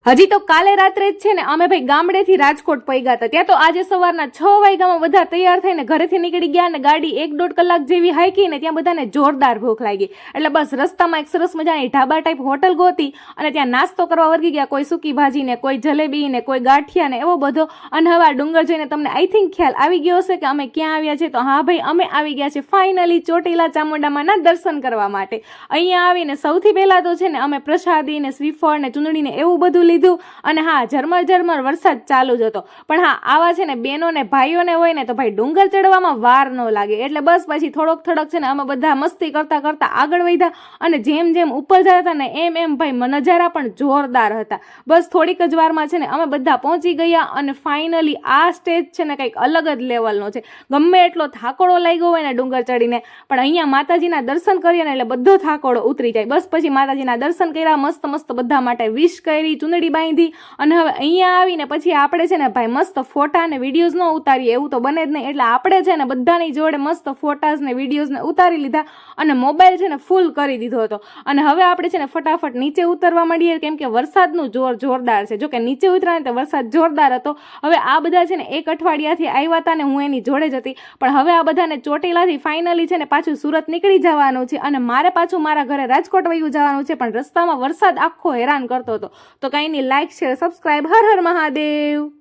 હજી તો કાલે રાત્રે જ છે ને અમે ભાઈ ગામડેથી રાજકોટ પહોંચ્યા હતા. ત્યાં તો આજે સવારના 6 વાગ્યામાં બધા તૈયાર થઈને ઘરેથી નીકળી ગયા અને ગાડી 1-1.5 કલાક જેવી હાઈકી ને ત્યાં બધાને જોરદાર ભૂખ લાગી. એટલે બસ રસ્તામાં એક સરસ મજાની ઢાબા ટાઈપ હોટલ ગોતી અને ત્યાં નાસ્તો કરવા વર્ગી ગયા. કોઈ સૂકી ભાજી ને, કોઈ જલેબી ને, કોઈ ગાંઠિયા ને, એવો બધો. અને હવે આ ડુંગર જોઈને તમને આઈ થિંક ખ્યાલ આવી ગયો હશે કે અમે ક્યાં આવ્યા છે. તો હા ભાઈ, અમે આવી ગયા છે ફાઇનલી ચોટીલા ચામુંડામાના દર્શન કરવા માટે. અહીંયા આવીને સૌથી પહેલા તો છે ને અમે પ્રસાદી ને, શ્રીફળ ને, ચૂંદડી ને એવું બધું લીધું. અને હા, ઝરમર વરસાદ ચાલુ જ હતો. પણ હા, આવા છે ને બેનો ને ભાઈઓને હોય ને તો ભાઈ ડુંગર ચડવામાં વાર ન લાગે. એટલે બસ પછી થોડોક છે ને અમે બધા મસ્તી કરતા કરતા આગળ વધ્યા. અને જેમ જેમ ઉપર જતા હતા ને એમ ભાઈ નજારા પણ જોરદાર હતા. બસ થોડીક જ વારમાં છે ને અમે બધા પહોંચી ગયા. અને ફાઇનલી આ સ્ટેજ છે ને કંઈક અલગ જ લેવલનો છે. ગમે એટલો થાકોડો લાગ્યો હોય ને ડુંગર ચડીને, પણ અહીંયા માતાજીના દર્શન કરીએ ને એટલે બધો થાકોડો ઉતરી જાય. બસ પછી માતાજીના દર્શન કર્યા, મસ્ત બધા માટે વિશ કરી, ચૂંદડી બાંધી. અને હવે અહીંયા આવીને પછી આપણે છે ને ભાઈ મસ્ત ફોટા અને વિડીયોઝ ન ઉતારીએ એવું તો બને જ નહીં. એટલે આપણે છે ને બધાની જોડે મસ્ત ફોટાઝ ને વિડીયોઝ ને ઉતારી લીધા અને મોબાઈલ છે ને ફૂલ કરી દીધો હતો. અને હવે આપણે છે ને ફટાફટ નીચે ઉતરવા માંડીએ, કેમ કે વરસાદનું જોરદાર છે. જો કે નીચે ઉતર્યા ને તો વરસાદ જોરદાર હતો. હવે આ બધા છે ને 1 અઠવાડિયાથી આવ્યા હતા ને હું એની જોડે જ હતી. પણ હવે આ બધાને ચોટીલાથી ફાઇનલી છે ને પાછું સુરત નીકળી જવાનું છે અને મારે પાછું મારા ઘરે રાજકોટ વયું જવાનું છે. પણ રસ્તામાં વરસાદ આખો હેરાન કરતો હતો. તો કાંઈ નહીં, like, share, subscribe. Har Har Mahadev.